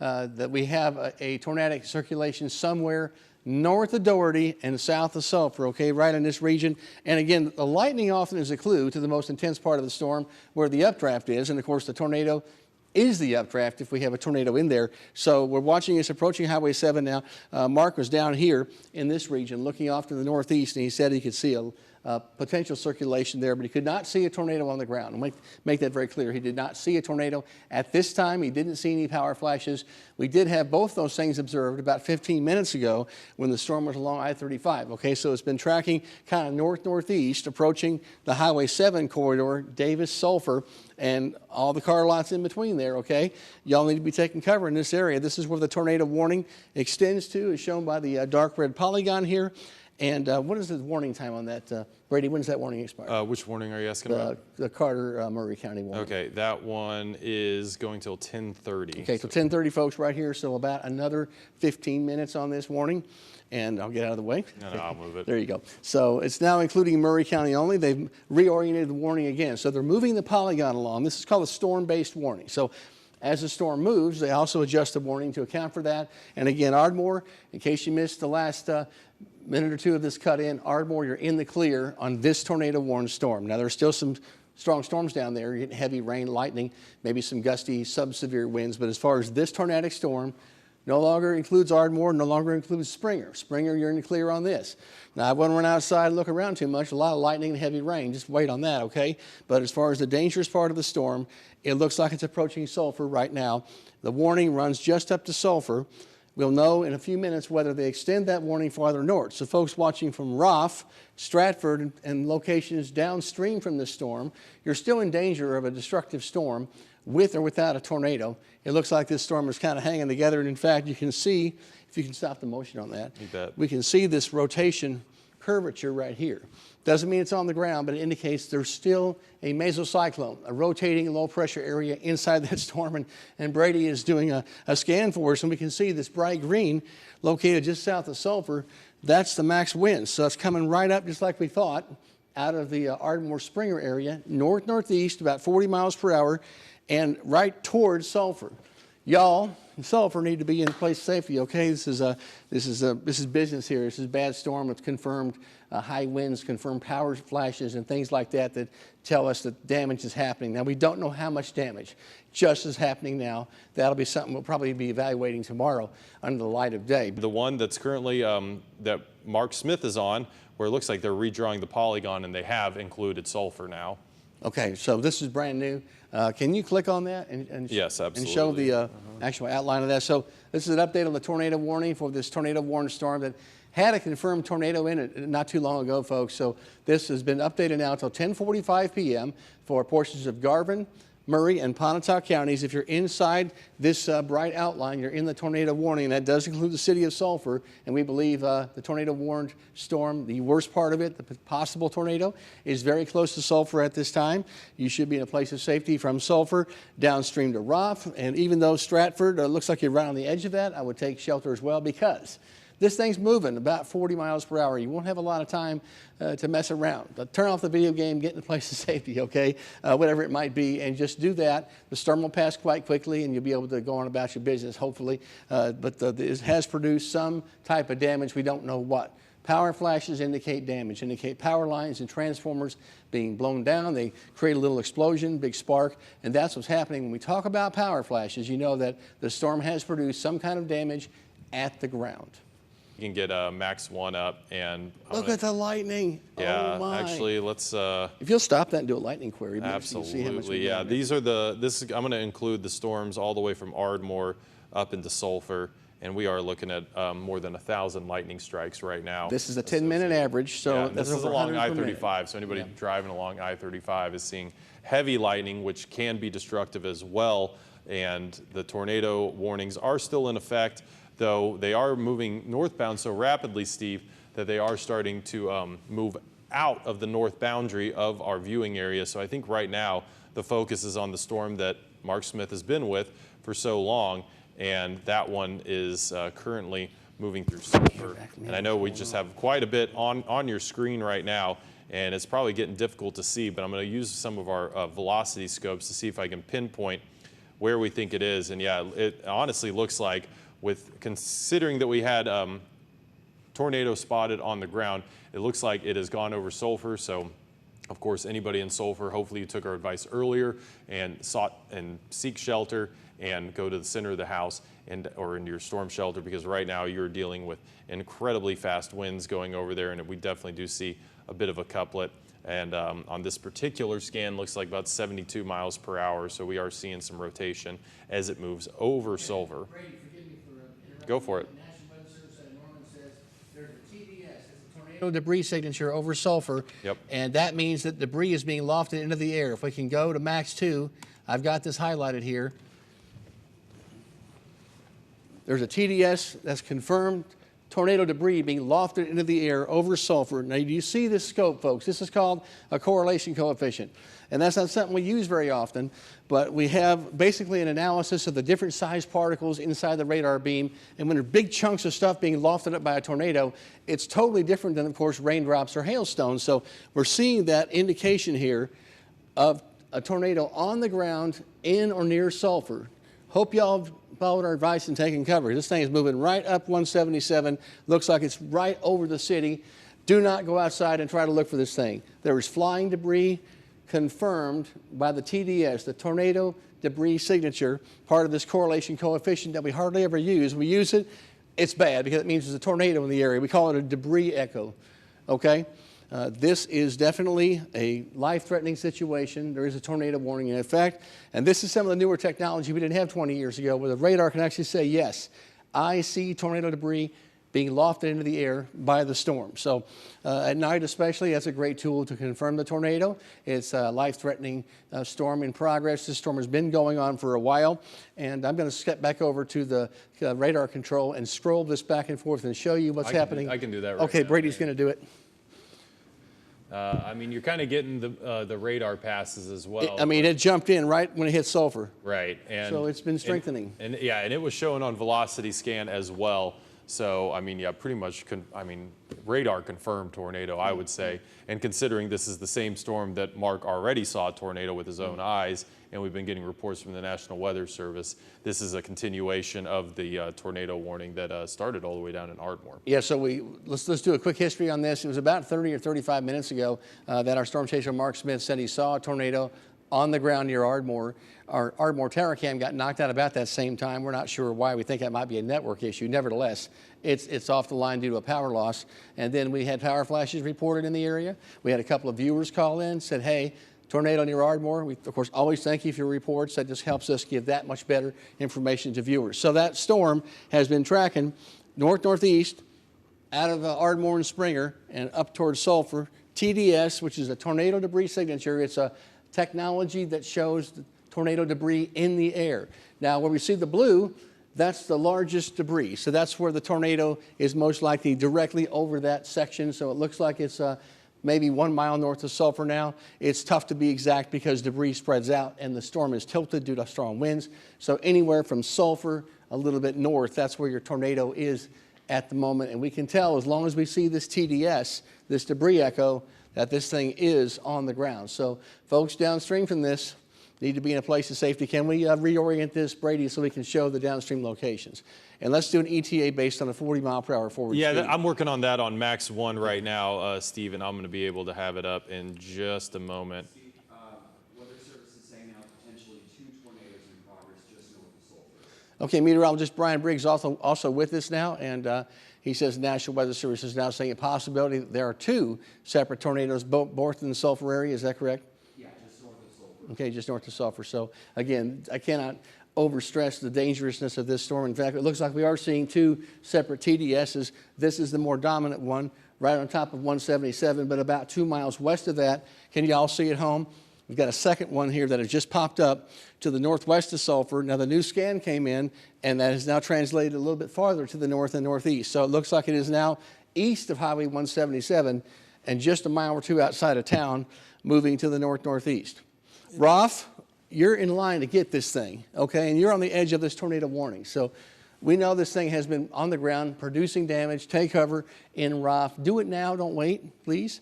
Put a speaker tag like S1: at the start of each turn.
S1: that we have a tornadic circulation somewhere north of Doherty and south of Sulphur, okay, right in this region. And again, the lightning often is a clue to the most intense part of the storm where the updraft is. And of course, the tornado is the updraft if we have a tornado in there. So we're watching this approaching Highway 7 now. Mark was down here in this region looking off to the northeast, and he said he could see a potential circulation there, but he could not see a tornado on the ground. I'll make that very clear. He did not see a tornado at this time. He didn't see any power flashes. We did have both those things observed about 15 minutes ago when the storm was along I-35. Okay, so it's been tracking kind of north-northeast, approaching the Highway 7 corridor, Davis, Sulphur, and all the car lots in between there, okay? Y'all need to be taking cover in this area. This is where the tornado warning extends to, is shown by the dark red polygon here. And what is the warning time on that? Brady, when does that warning expire?
S2: Which warning are you asking about?
S1: The Carter, Murray County warning.
S2: Okay, that one is going till 10:30.
S1: Okay, so 10:30, folks, right here. So about another 15 minutes on this warning. And I'll get out of the way.
S2: No, I'll move it.
S1: There you go. So it's now including Murray County only. They've reoriented the warning again. So they're moving the polygon along. This is called a storm-based warning. So as the storm moves, they also adjust the warning to account for that. And again, Ardmore, in case you missed the last minute or two of this cut in, Ardmore, you're in the clear on this tornado warned storm. Now there's still some strong storms down there. You're getting heavy rain, lightning, maybe some gusty sub-severe winds. But as far as this tornadic storm, no longer includes Ardmore, no longer includes Springer. Springer, you're in the clear on this. Now, I wouldn't run outside and look around too much. A lot of lightning and heavy rain. Just wait on that, okay? But as far as the dangerous part of the storm, it looks like it's approaching Sulphur right now. The warning runs just up to Sulphur. We'll know in a few minutes whether they extend that warning farther north. So folks watching from Roff, Stratford, and locations downstream from this storm, you're still in danger of a destructive storm with or without a tornado. It looks like this storm is kind of hanging together. And in fact, you can see, if you can stop the motion on that,
S2: you bet. We
S1: can see this rotation curvature right here. Doesn't mean it's on the ground, but it indicates there's still a mesocyclone, a rotating low pressure area inside that storm. And Brady is doing a scan for us, and we can see this bright green located just south of Sulphur. That's the max wind. So it's coming right up just like we thought out of the Ardmore Springer area, north-northeast, about 40 miles per hour, and right towards Sulphur. Y'all in Sulphur need to be in place safely, okay? This is business here. This is a bad storm. It's confirmed high winds, confirmed power flashes, and things like that that tell us that damage is happening. Now, we don't know how much damage just is happening now. That'll be something we'll probably be evaluating tomorrow under the light of day.
S2: The one that's currently, that Mark Smith is on, where it looks like they're redrawing the polygon, and they have included Sulphur now.
S1: Okay, so this is brand new. Can you click on that and
S2: yes, absolutely,
S1: and show the actual outline of that? So this is an update on the tornado warning for this tornado warned storm that had a confirmed tornado in it not too long ago, folks. So this has been updated now until 10:45 p.m. for portions of Garvin, Murray, and Pontotoc counties. If you're inside this bright outline, you're in the tornado warning. That does include the city of Sulphur, and we believe the tornado warned storm, the worst part of it, the possible tornado, is very close to Sulphur at this time. You should be in a place of safety from Sulphur downstream to Roff, and even though Stratford looks like you're right on the edge of that, I would take shelter as well, because this thing's moving about 40 miles per hour. You won't have a lot of time to mess around. But turn off the video game, get in a place of safety, okay? Whatever it might be, and just do that. The storm will pass quite quickly, and you'll be able to go on about your business, hopefully. But it has produced some type of damage. We don't know what. Power flashes indicate damage, indicate power lines and transformers being blown down. They create a little explosion, big spark, and that's what's happening. When we talk about power flashes, you know that the storm has produced some kind of damage at the ground.
S2: You can get Max 1 up, and
S1: look at the lightning.
S2: Yeah,
S1: oh my.
S2: Actually, let's.
S1: If you'll stop that and do a lightning query,
S2: absolutely.
S1: See how much
S2: yeah, these are the. I'm going to include the storms all the way from Ardmore up into Sulphur, and we are looking at more than 1,000 lightning strikes right now.
S1: This is a 10-minute average, so
S2: yeah, this is along I-35. So anybody driving along I-35 is seeing heavy lightning, which can be destructive as well. And the tornado warnings are still in effect, though they are moving northbound so rapidly, Steve, that they are starting to move out of the north boundary of our viewing area. So I think right now the focus is on the storm that Mark Smith has been with for so long, and that one is currently moving through Sulphur. And I know we just have quite a bit on your screen right now, and it's probably getting difficult to see, but I'm going to use some of our velocity scopes to see if I can pinpoint where we think it is. And yeah, it honestly looks like, considering that we had tornado spotted on the ground, it looks like it has gone over Sulphur. So of course, anybody in Sulphur, hopefully you took our advice earlier and seek shelter and go to the center of the house or into your storm shelter, because right now you're dealing with incredibly fast winds going over there, and we definitely do see a bit of a couplet. And on this particular scan, looks like about 72 miles per hour. So we are seeing some rotation as it moves over Sulphur.
S1: Brady, forgive me for interrupting.
S2: Go for it.
S1: The National Weather Service out of Norman says there's a TDS, it's a tornado debris signature over Sulphur.
S2: Yep.
S1: And that means that debris is being lofted into the air. If we can go to max 2, I've got this highlighted here. There's a TDS that's confirmed tornado debris being lofted into the air over Sulphur. Now, you see this scope, folks. This is called a correlation coefficient. And that's not something we use very often, but we have basically an analysis of the different size particles inside the radar beam. And when there are big chunks of stuff being lofted up by a tornado, it's totally different than, of course, raindrops or hailstones. So we're seeing that indication here of a tornado on the ground in or near Sulphur. Hope y'all followed our advice and taken cover. This thing is moving right up 177. Looks like it's right over the city. Do not go outside and try to look for this thing. There is flying debris confirmed by the TDS, the tornado debris signature, part of this correlation coefficient that we hardly ever use. We use it, it's bad because it means there's a tornado in the area. We call it a debris echo, okay? This is definitely a life-threatening situation. There is a tornado warning in effect. And this is some of the newer technology we didn't have 20 years ago, where the radar can actually say, yes, I see tornado debris being lofted into the air by the storm. So at night especially, that's a great tool to confirm the tornado. It's a life-threatening storm in progress. This storm has been going on for a while. And I'm going to step back over to the radar control and scroll this back and forth and show you what's happening.
S2: I can do that right
S1: Okay,
S2: now.
S1: Brady's going to do it.
S2: I mean, you're kind of getting the radar passes as well.
S1: I mean, it jumped in right when it hit Sulphur.
S2: Right. And,
S1: so it's been strengthening.
S2: And it was showing on velocity scan as well. So, I mean, yeah, pretty much, radar confirmed tornado, I would say. And considering this is the same storm that Mark already saw a tornado with his own eyes, and we've been getting reports from the National Weather Service, this is a continuation of the tornado warning that started all the way down in Ardmore.
S1: Yeah, so let's do a quick history on this. It was about 30 or 35 minutes ago that our storm chaser Mark Smith said he saw a tornado on the ground near Ardmore. Our Ardmore tower cam got knocked out about that same time. We're not sure why. We think that might be a network issue. Nevertheless, it's off the line due to a power loss. And then we had power flashes reported in the area. We had a couple of viewers call in, said, hey, tornado near Ardmore. We, of course, always thank you for your reports. That just helps us give that much better information to viewers. So that storm has been tracking north-northeast out of Ardmore and Springer and up towards Sulphur. TDS, which is a tornado debris signature. It's a technology that shows the tornado debris in the air. Now, where we see the blue, that's the largest debris. So that's where the tornado is most likely directly over that section. So it looks like it's maybe 1 mile north of Sulphur now. It's tough to be exact because debris spreads out and the storm is tilted due to strong winds. So anywhere from Sulphur a little bit north, that's where your tornado is at the moment. And we can tell as long as we see this TDS, this debris echo, that this thing is on the ground. So folks downstream from this need to be in a place of safety. Can we reorient this, Brady, so we can show the downstream locations? And let's do an ETA based on a 40-mile-per-hour forward speed.
S2: Yeah, I'm working on that on Max 1 right now, Steve, and I'm going to be able to have it up in just a moment.
S3: Steve, Weather Service is saying now potentially 2 tornadoes in progress just north of Sulphur.
S1: Okay, meteorologist Brian Briggs also with us now, and he says the National Weather Service is now saying a possibility that there are 2 separate tornadoes both in the Sulphur area. Is that correct?
S3: Yeah, just north of Sulphur.
S1: Okay, just north of Sulphur. So again, I cannot overstress the dangerousness of this storm. In fact, it looks like we are seeing 2 separate TDSs. This is the more dominant one, right on top of 177, but about 2 miles west of that. Can you all see at home? We've got a second one here that has just popped up to the northwest of Sulphur. Now, the new scan came in, and that is now translated a little bit farther to the north and northeast. So it looks like it is now east of Highway 177 and just a mile or 2 outside of town, moving to the north-northeast. Rolf, you're in line to get this thing, okay? And you're on the edge of this tornado warning. So we know this thing has been on the ground producing damage. Take cover in Rolf. Do it now. Don't wait, please.